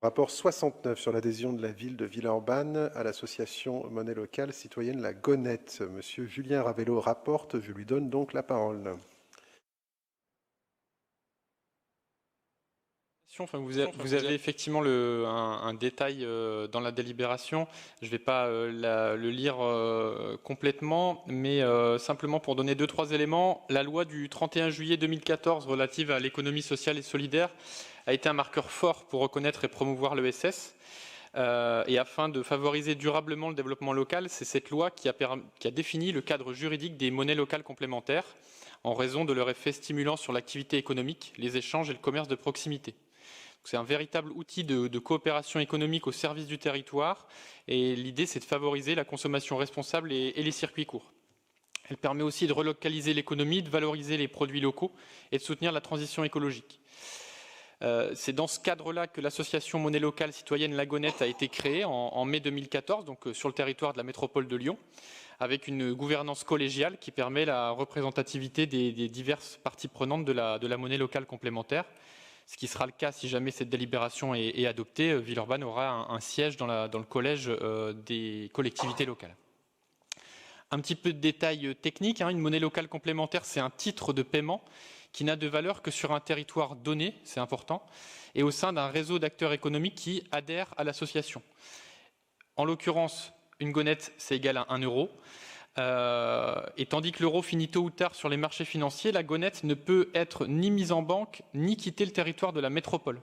Rapport 69 sur l'adhésion de la ville de Villeurbanne à l'association monnaie locale citoyenne La Gonette. Monsieur Julien Ravello rapporte, je lui donne donc la parole. Enfin, vous avez effectivement un détail dans la délibération. Je ne vais pas le lire complètement, mais simplement pour donner 2-3 éléments. La loi du 31 juillet 2014 relative à l'économie sociale et solidaire a été un marqueur fort pour reconnaître et promouvoir l'ESS. Et afin de favoriser durablement le développement local, c'est cette loi qui a défini le cadre juridique des monnaies locales complémentaires en raison de leur effet stimulant sur l'activité économique, les échanges et le commerce de proximité. C'est un véritable outil de coopération économique au service du territoire et l'idée c'est de favoriser la consommation responsable et les circuits courts. Elle permet aussi de relocaliser l'économie, de valoriser les produits locaux et de soutenir la transition écologique. C'est dans ce cadre-là que l'association monnaie locale citoyenne La Gonette a été créée en mai 2014, donc sur le territoire de la métropole de Lyon, avec une gouvernance collégiale qui permet la représentativité des diverses parties prenantes de la monnaie locale complémentaire. Ce qui sera le cas si jamais cette délibération est adoptée. Villeurbanne aura un siège dans le collège des collectivités locales. Un petit peu de détails techniques. Une monnaie locale complémentaire, c'est un titre de paiement qui n'a de valeur que sur un territoire donné, c'est important, et au sein d'un réseau d'acteurs économiques qui adhèrent à l'association. En l'occurrence, une gonette, c'est égal à 1 euro. Et tandis que l'euro finit tôt ou tard sur les marchés financiers, la gonette ne peut être ni mise en banque, ni quitter le territoire de la métropole.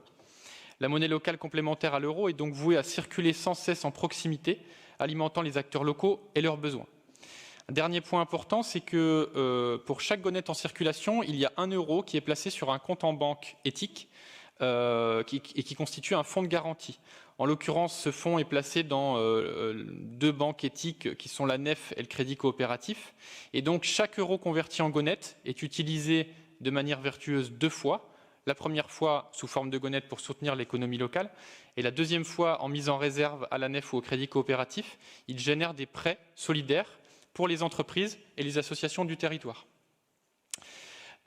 La monnaie locale complémentaire à l'euro est donc vouée à circuler sans cesse en proximité, alimentant les acteurs locaux et leurs besoins. Un dernier point important, c'est que pour chaque gonette en circulation, il y a 1 euro qui est placé sur un compte en banque éthique et qui constitue un fonds de garantie. En l'occurrence, ce fonds est placé dans 2 banques éthiques qui sont la NEF et le Crédit Coopératif. Et donc, chaque euro converti en gonette est utilisé de manière vertueuse 2 fois. La première fois sous forme de gonette pour soutenir l'économie locale et la deuxième fois en mise en réserve à la NEF ou au Crédit Coopératif. Il génère des prêts solidaires pour les entreprises et les associations du territoire.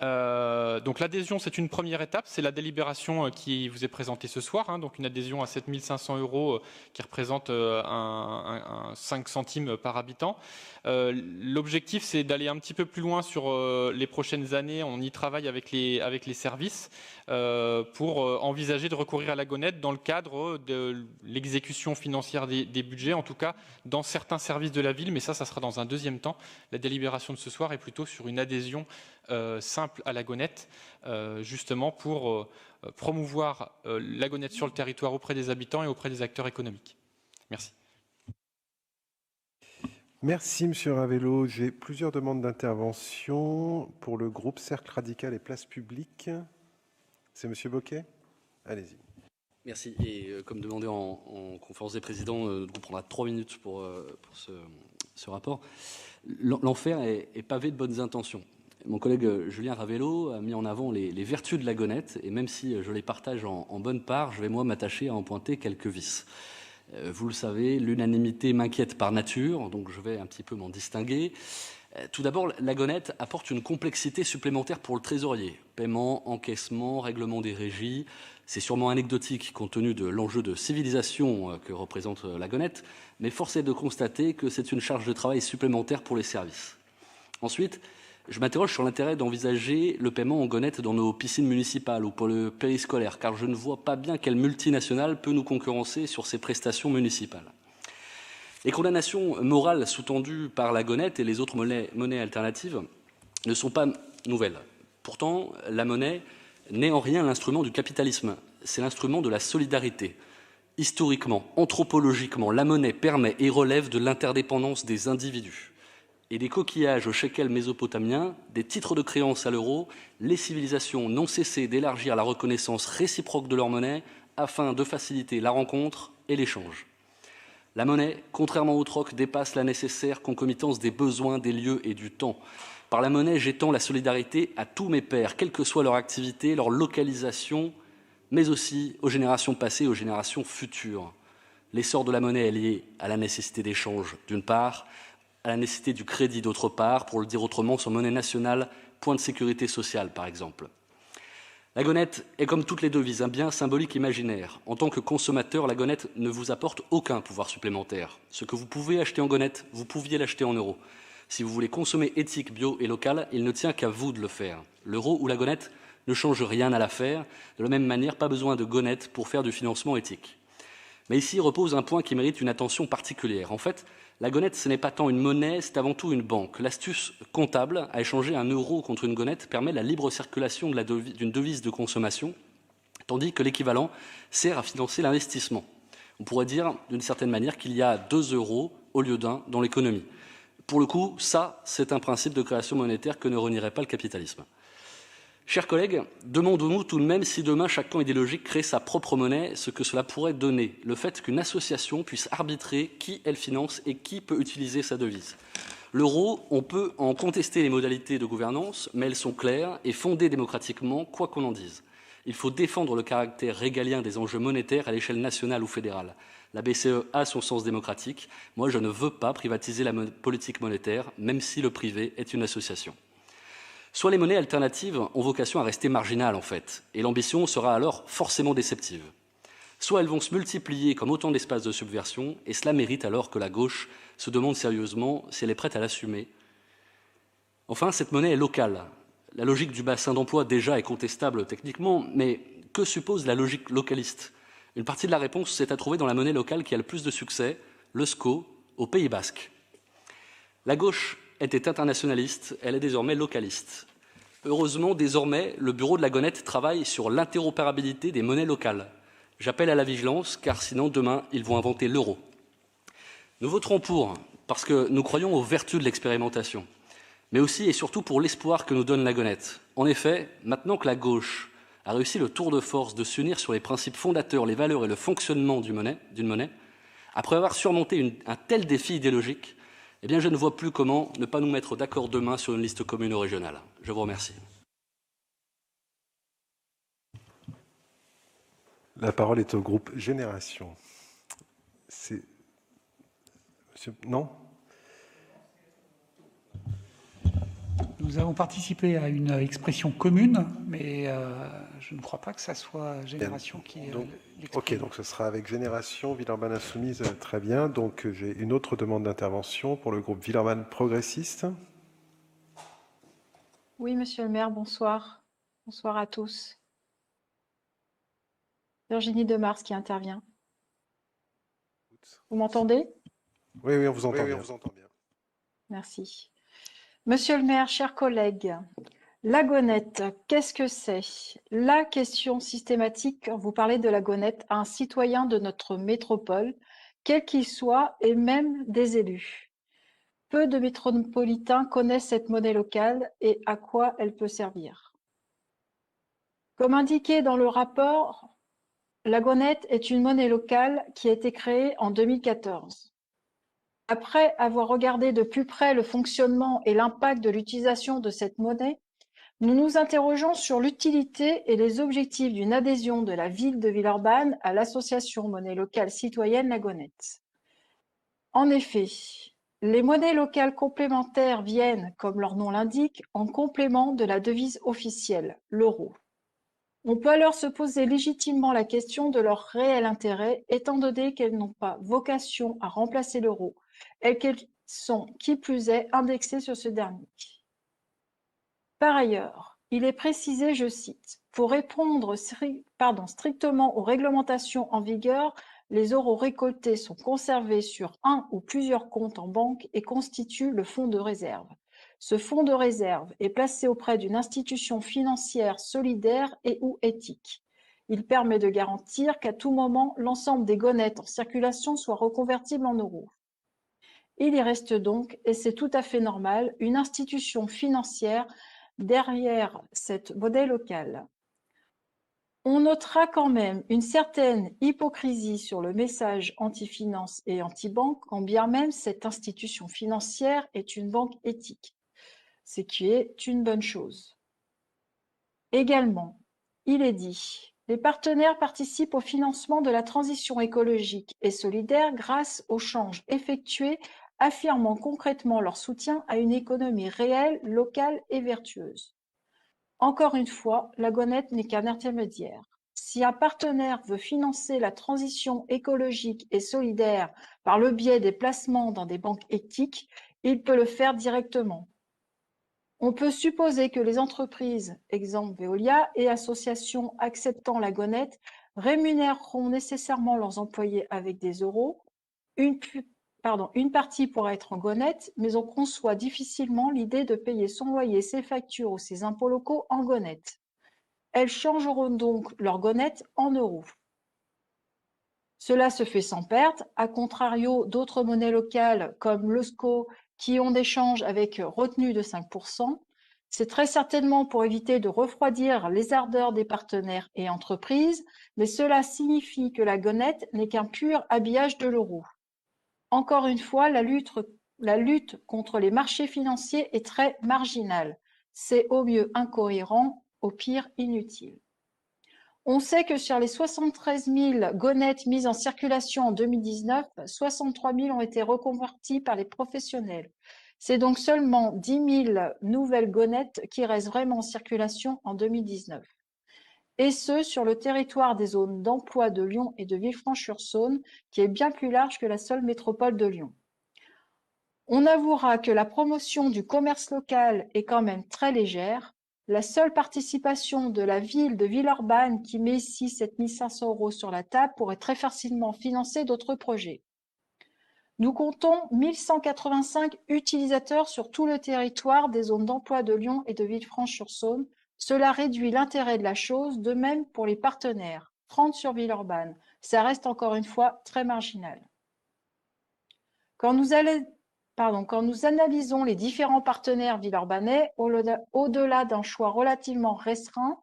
Donc l'adhésion, c'est une première étape, c'est la délibération qui vous est présentée ce soir, donc une adhésion à 7 500 € qui représente un 5 centimes par habitant. L'objectif, c'est d'aller un petit peu plus loin sur les prochaines années. On y travaille avec les services pour envisager de recourir à la gonette dans le cadre de l'exécution financière des budgets, en tout cas dans certains services de la ville, mais ça sera dans un deuxième temps. La délibération de ce soir est plutôt sur une adhésion simple à la gonette, justement pour promouvoir la gonette sur le territoire auprès des habitants et auprès des acteurs économiques. Merci. Merci, Monsieur Ravello. J'ai plusieurs demandes d'intervention pour le groupe Cercle Radical et Place Publique. C'est Monsieur Bocquet? Allez-y. Merci. Et comme demandé en conférence des présidents, le groupe prendra 3 minutes pour ce rapport. L'enfer est pavé de bonnes intentions. Mon collègue Julien Ravello a mis en avant les vertus de la gonette, et même si je les partage en bonne part, je vais moi m'attacher à en pointer quelques vices. Vous le savez, l'unanimité m'inquiète par nature, donc je vais un petit peu m'en distinguer. Tout d'abord, la gonette apporte une complexité supplémentaire pour le trésorier. Paiement, encaissement, règlement des régies. C'est sûrement anecdotique compte tenu de l'enjeu de civilisation que représente la gonette, mais force est de constater que c'est une charge de travail supplémentaire pour les services. Ensuite, je m'interroge sur l'intérêt d'envisager le paiement en gonette dans nos piscines municipales ou pour le périscolaire, car je ne vois pas bien quelle multinationale peut nous concurrencer sur ces prestations municipales. Les condamnations morales sous-tendues par la gonette et les autres monnaies alternatives ne sont pas nouvelles. Pourtant, la monnaie n'est en rien l'instrument du capitalisme, c'est l'instrument de la solidarité. Historiquement, anthropologiquement, la monnaie permet et relève de l'interdépendance des individus. Et des coquillages au shekel mésopotamien, des titres de créance à l'euro, les civilisations n'ont cessé d'élargir la reconnaissance réciproque de leur monnaie afin de faciliter la rencontre et l'échange. La monnaie, contrairement au troc, dépasse la nécessaire concomitance des besoins, des lieux et du temps. Par la monnaie, j'étends la solidarité à tous mes pairs, quelle que soit leur activité, leur localisation, mais aussi aux générations passées et aux générations futures. L'essor de la monnaie est lié à la nécessité d'échange, d'une part, à la nécessité du crédit, d'autre part, pour le dire autrement, son monnaie nationale, point de sécurité sociale, par exemple. La gonette est comme toutes les devises, un bien symbolique imaginaire. En tant que consommateur, la gonette ne vous apporte aucun pouvoir supplémentaire. Ce que vous pouvez acheter en gonette, vous pouviez l'acheter en euros. Si vous voulez consommer éthique, bio et local, il ne tient qu'à vous de le faire. L'euro ou la gonette ne change rien à l'affaire. De la même manière, pas besoin de gonette pour faire du financement éthique. Mais ici repose un point qui mérite une attention particulière. En fait, la gonette, ce n'est pas tant une monnaie, c'est avant tout une banque. L'astuce comptable à échanger un euro contre une gonette permet la libre circulation d'une devise de consommation, tandis que l'équivalent sert à financer l'investissement. On pourrait dire d'une certaine manière qu'il y a 2 euros au lieu d'un dans l'économie. Pour le coup, ça, c'est un principe de création monétaire que ne renierait pas le capitalisme. Chers collègues, demandons-nous tout de même si demain chaque camp idéologique crée sa propre monnaie, ce que cela pourrait donner, le fait qu'une association puisse arbitrer qui elle finance et qui peut utiliser sa devise. L'euro, on peut en contester les modalités de gouvernance, mais elles sont claires et fondées démocratiquement, quoi qu'on en dise. Il faut défendre le caractère régalien des enjeux monétaires à l'échelle nationale ou fédérale. La BCE a son sens démocratique. Moi, je ne veux pas privatiser la politique monétaire, même si le privé est une association. Soit les monnaies alternatives ont vocation à rester marginales, en fait, et l'ambition sera alors forcément déceptive. Soit elles vont se multiplier comme autant d'espaces de subversion, et cela mérite alors que la gauche se demande sérieusement si elle est prête à l'assumer. Enfin, cette monnaie est locale. La logique du bassin d'emploi déjà est contestable techniquement, mais que suppose la logique localiste ? Une partie de la réponse est à trouver dans la monnaie locale qui a le plus de succès, le SCO, au Pays Basque. La gauche était internationaliste, elle est désormais localiste. Heureusement, désormais, le bureau de la gonette travaille sur l'interopérabilité des monnaies locales. J'appelle à la vigilance, car sinon, demain, ils vont inventer l'euro. Nous voterons pour, parce que nous croyons aux vertus de l'expérimentation, mais aussi et surtout pour l'espoir que nous donne la gonette. En effet, maintenant que la gauche a réussi le tour de force de s'unir sur les principes fondateurs, les valeurs et le fonctionnement d'une monnaie, après avoir surmonté un tel défi idéologique, eh bien, je ne vois plus comment ne pas nous mettre d'accord demain sur une liste commune ou régionale. Je vous remercie. La parole est au groupe Génération. C'est... Monsieur... Non ? Nous avons participé à une expression commune, mais je ne crois pas que ça soit Génération qui l'exprime. Ok, donc ce sera avec Génération, Villeurbanne Insoumise, très bien. Donc j'ai une autre demande d'intervention pour le groupe Villeurbanne Progressiste. Oui, monsieur le maire, bonsoir. Bonsoir à tous. Virginie Demars qui intervient. Vous m'entendez ? Oui, on vous entend bien. Merci. Monsieur le maire, chers collègues, la gonette, qu'est-ce que c'est ? La question systématique, quand vous parlez de la gonette, à un citoyen de notre métropole, quel qu'il soit, et même des élus. Peu de métropolitains connaissent cette monnaie locale et à quoi elle peut servir. Comme indiqué dans le rapport, la gonette est une monnaie locale qui a été créée en 2014. Après avoir regardé de plus près le fonctionnement et l'impact de l'utilisation de cette monnaie, nous nous interrogeons sur l'utilité et les objectifs d'une adhésion de la ville de Villeurbanne à l'association monnaie locale citoyenne La Gonette. En effet, les monnaies locales complémentaires viennent, comme leur nom l'indique, en complément de la devise officielle, l'euro. On peut alors se poser légitimement la question de leur réel intérêt, étant donné qu'elles n'ont pas vocation à remplacer l'euro, et qu'elles sont, qui plus est, indexées sur ce dernier. Par ailleurs, il est précisé, je cite, « Pour répondre strictement aux réglementations en vigueur, les euros récoltés sont conservés sur un ou plusieurs comptes en banque et constituent le fonds de réserve. Ce fonds de réserve est placé auprès d'une institution financière solidaire et ou éthique. Il permet de garantir qu'à tout moment, l'ensemble des gonnettes en circulation soit reconvertible en euros. Il y reste donc, et c'est tout à fait normal, une institution financière derrière cette monnaie locale. On notera quand même une certaine hypocrisie sur le message anti-finance et anti-banque, quand bien même cette institution financière est une banque éthique, ce qui est une bonne chose. Également, il est dit, les partenaires participent au financement de la transition écologique et solidaire grâce aux changes effectués, affirmant concrètement leur soutien à une économie réelle, locale et vertueuse. Encore une fois, la gonette n'est qu'un intermédiaire. Si un partenaire veut financer la transition écologique et solidaire par le biais des placements dans des banques éthiques, il peut le faire directement. On peut supposer que les entreprises, exemple Veolia, et associations acceptant la gonette rémunéreront nécessairement leurs employés avec des euros. Une partie pourra être en gonette, mais on conçoit difficilement l'idée de payer son loyer, ses factures ou ses impôts locaux en gonette. Elles changeront donc leur gonette en euros. Cela se fait sans perte, à contrario d'autres monnaies locales comme l'EUSCO qui ont des changes avec retenue de 5%. C'est très certainement pour éviter de refroidir les ardeurs des partenaires et entreprises, mais cela signifie que la gonette n'est qu'un pur habillage de l'euro. Encore une fois, la lutte contre les marchés financiers est très marginale. C'est au mieux incohérent, au pire inutile. On sait que sur les 73 000 gonettes mises en circulation en 2019, 63 000 ont été reconverties par les professionnels. C'est donc seulement 10 000 nouvelles gonettes qui restent vraiment en circulation en 2019. Et ce, sur le territoire des zones d'emploi de Lyon et de Villefranche-sur-Saône, qui est bien plus large que la seule métropole de Lyon. On avouera que la promotion du commerce local est quand même très légère. La seule participation de la ville de Villeurbanne, qui met ici 7 500 € sur la table, pourrait très facilement financer d'autres projets. Nous comptons 1185 utilisateurs sur tout le territoire des zones d'emploi de Lyon et de Villefranche-sur-Saône. Cela réduit l'intérêt de la chose, de même pour les partenaires. 30 sur Villeurbanne, ça reste encore une fois très marginal. Quand nous analysons les différents partenaires villeurbanais, au-delà d'un choix relativement restreint,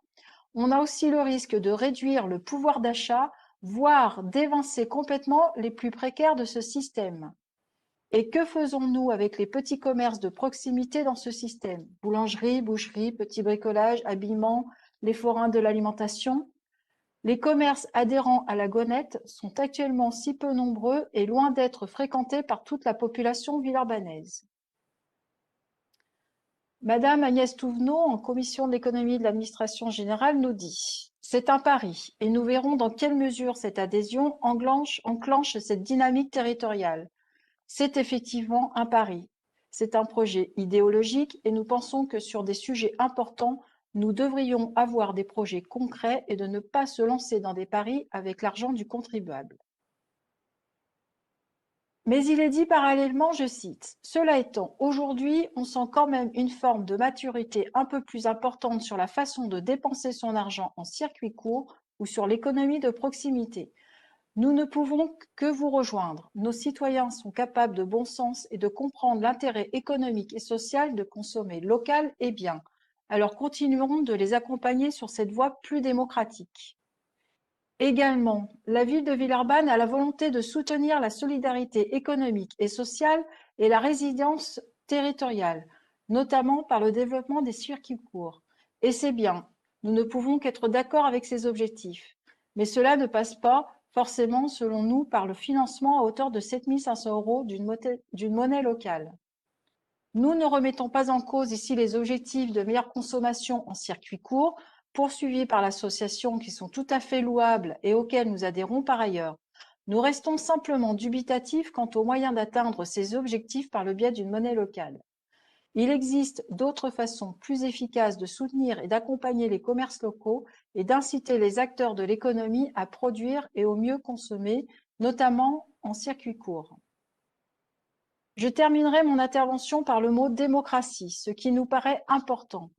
on a aussi le risque de réduire le pouvoir d'achat, voire d'évincer complètement les plus précaires de ce système. Et que faisons-nous avec les petits commerces de proximité dans ce système? Boulangerie, boucherie, petit bricolage, habillement, les forains de l'alimentation? Les commerces adhérents à la gonette sont actuellement si peu nombreux et loin d'être fréquentés par toute la population villeurbannaise. Madame Agnès Touvenot, en commission de l'économie et de l'administration générale, nous dit « C'est un pari et nous verrons dans quelle mesure cette adhésion enclenche cette dynamique territoriale. C'est effectivement un pari. C'est un projet idéologique et nous pensons que sur des sujets importants, nous devrions avoir des projets concrets et de ne pas se lancer dans des paris avec l'argent du contribuable. » Mais il est dit parallèlement, je cite, « Cela étant, aujourd'hui, on sent quand même une forme de maturité un peu plus importante sur la façon de dépenser son argent en circuit court ou sur l'économie de proximité. Nous ne pouvons que vous rejoindre. Nos citoyens sont capables de bon sens et de comprendre l'intérêt économique et social de consommer local et bien. Alors continuerons de les accompagner sur cette voie plus démocratique. » Également, la ville de Villeurbanne a la volonté de soutenir la solidarité économique et sociale et la résilience territoriale, notamment par le développement des circuits courts. Et c'est bien, nous ne pouvons qu'être d'accord avec ces objectifs. Mais cela ne passe pas forcément, selon nous, par le financement à hauteur de 7 500 € d'une monnaie locale. Nous ne remettons pas en cause ici les objectifs de meilleure consommation en circuit court, poursuivis par l'association qui sont tout à fait louables et auxquels nous adhérons par ailleurs. Nous restons simplement dubitatifs quant aux moyens d'atteindre ces objectifs par le biais d'une monnaie locale. Il existe d'autres façons plus efficaces de soutenir et d'accompagner les commerces locaux et d'inciter les acteurs de l'économie à produire et au mieux consommer, notamment en circuit court. Je terminerai mon intervention par le mot démocratie, ce qui nous paraît important.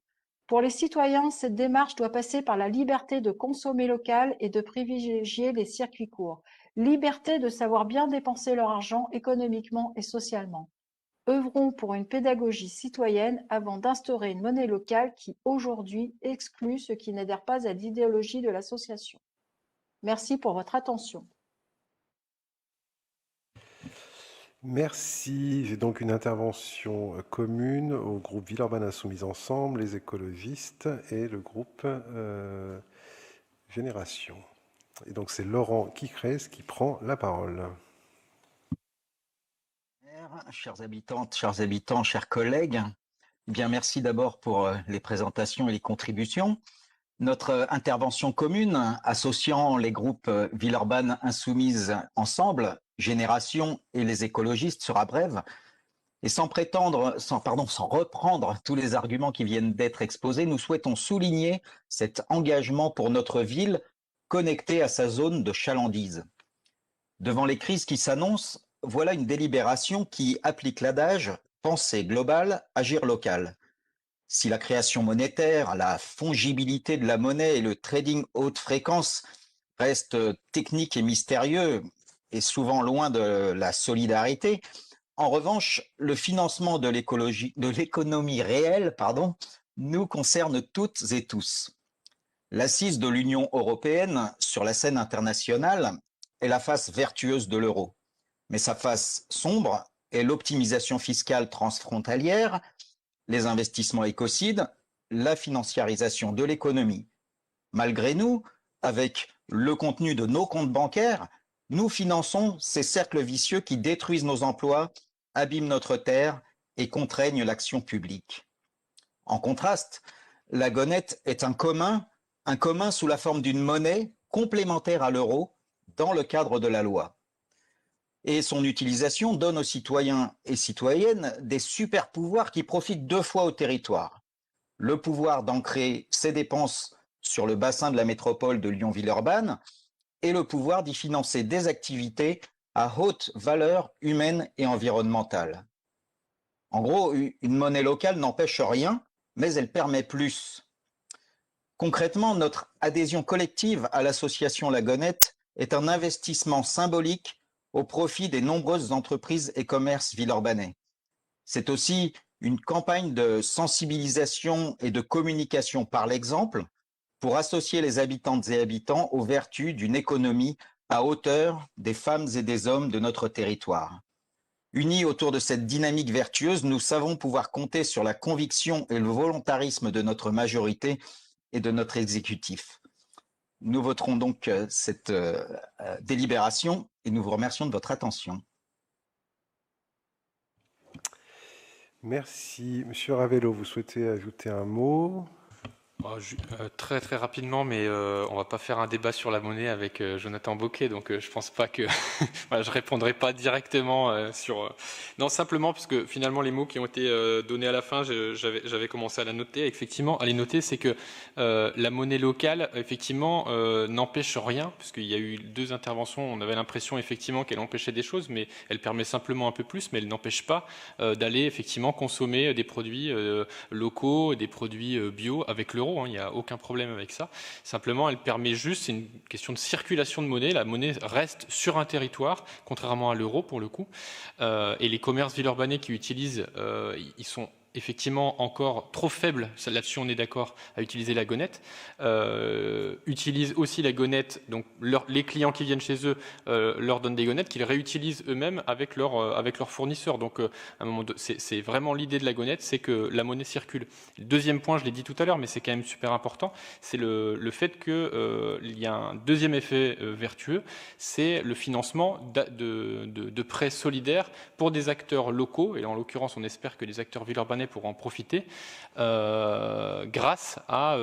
Pour les citoyens, cette démarche doit passer par la liberté de consommer local et de privilégier les circuits courts. Liberté de savoir bien dépenser leur argent économiquement et socialement. Œuvrons pour une pédagogie citoyenne avant d'instaurer une monnaie locale qui, aujourd'hui, exclut ceux qui n'adhèrent pas à l'idéologie de l'association. Merci pour votre attention. Merci. J'ai donc une intervention commune au groupe Villeurbanne Insoumise Ensemble, les écologistes et le groupe Génération. Et donc c'est Laurent Quicrez qui prend la parole. Chères habitantes, chers habitants, chers collègues, Bien, merci d'abord pour les présentations et les contributions. Notre intervention commune, associant les groupes Villeurbanne Insoumise Ensemble, Génération et les écologistes, sera brève. Et sans reprendre tous les arguments qui viennent d'être exposés, nous souhaitons souligner cet engagement pour notre ville connectée à sa zone de chalandise. Devant les crises qui s'annoncent, voilà une délibération qui applique l'adage « penser global, agir local ». Si la création monétaire, la fongibilité de la monnaie et le trading haute fréquence restent techniques et mystérieux et souvent loin de la solidarité, en revanche, le financement de l'économie réelle, nous concerne toutes et tous. L'assise de l'Union européenne sur la scène internationale est la face vertueuse de l'euro, mais sa face sombre est l'optimisation fiscale transfrontalière, les investissements écocides, la financiarisation de l'économie. Malgré nous, avec le contenu de nos comptes bancaires, nous finançons ces cercles vicieux qui détruisent nos emplois, abîment notre terre et contraignent l'action publique. En contraste, la gonette est un commun sous la forme d'une monnaie complémentaire à l'euro dans le cadre de la loi. Et son utilisation donne aux citoyens et citoyennes des super pouvoirs qui profitent deux fois au territoire. Le pouvoir d'ancrer ses dépenses sur le bassin de la métropole de Lyon-Villeurbanne et le pouvoir d'y financer des activités à haute valeur humaine et environnementale. En gros, une monnaie locale n'empêche rien, mais elle permet plus. Concrètement, notre adhésion collective à l'association La Gonette est un investissement symbolique au profit des nombreuses entreprises et commerces villeurbanais. C'est aussi une campagne de sensibilisation et de communication par l'exemple pour associer les habitantes et habitants aux vertus d'une économie à hauteur des femmes et des hommes de notre territoire. Unis autour de cette dynamique vertueuse, nous savons pouvoir compter sur la conviction et le volontarisme de notre majorité et de notre exécutif. Nous voterons donc cette délibération et nous vous remercions de votre attention. Merci. Monsieur Ravello, vous souhaitez ajouter un mot ? Très très rapidement, mais on va pas faire un débat sur la monnaie avec Jonathan Bocquet, donc je pense pas que voilà, je répondrai pas directement sur. Non, simplement parce que finalement les mots qui ont été donnés à la fin, j'avais commencé à la noter. Effectivement, à les noter, c'est que la monnaie locale, effectivement, n'empêche rien, puisqu'il y a eu 2 interventions. On avait l'impression effectivement qu'elle empêchait des choses, mais elle permet simplement un peu plus, mais elle n'empêche pas d'aller effectivement consommer des produits locaux, des produits bio avec l'euro. Il n'y a aucun problème avec ça. Simplement, elle permet juste, c'est une question de circulation de monnaie. La monnaie reste sur un territoire, contrairement à l'euro pour le coup. Et les commerces villeurbanais qui utilisent, ils sont effectivement encore trop faibles, là-dessus on est d'accord, à utiliser la gonette, utilisent aussi la gonette, donc les clients qui viennent chez eux leur donnent des gonnettes qu'ils réutilisent eux-mêmes avec leurs fournisseurs. Donc à un moment c'est vraiment l'idée de la gonette, c'est que la monnaie circule. Le deuxième point, je l'ai dit tout à l'heure, mais c'est quand même super important, c'est le fait qu'il y a un deuxième effet vertueux, c'est le financement de prêts solidaires pour des acteurs locaux, et en l'occurrence on espère que les acteurs villeurbanais pour en profiter grâce à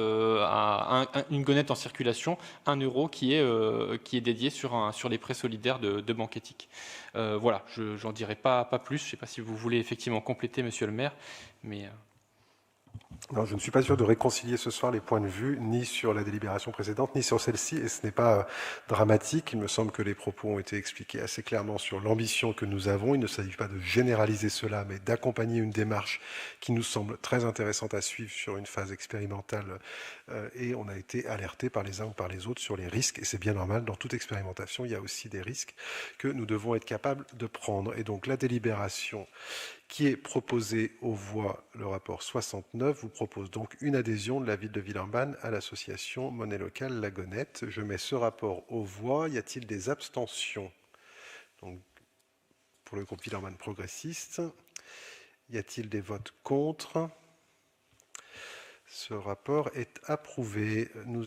une gonette en circulation, 1 euro qui est dédié sur les prêts solidaires de Banque Éthique. Voilà, j'en dirai pas plus. Je ne sais pas si vous voulez effectivement compléter, monsieur le maire, mais... Non, je ne suis pas sûr de réconcilier ce soir les points de vue, ni sur la délibération précédente, ni sur celle-ci, et ce n'est pas dramatique. Il me semble que les propos ont été expliqués assez clairement sur l'ambition que nous avons. Il ne s'agit pas de généraliser cela, mais d'accompagner une démarche qui nous semble très intéressante à suivre sur une phase expérimentale, et on a été alerté par les uns ou par les autres sur les risques, et c'est bien normal, dans toute expérimentation, il y a aussi des risques que nous devons être capables de prendre. Et donc la délibération qui est proposé aux voix, le rapport 69, vous propose donc une adhésion de la ville de Villeurbanne à l'association Monnaie Locale La Gonette. Je mets ce rapport aux voix. Y a-t-il des abstentions? Donc, pour le groupe Villeurbanne progressiste. Y a-t-il des votes contre? Ce rapport est approuvé. Nous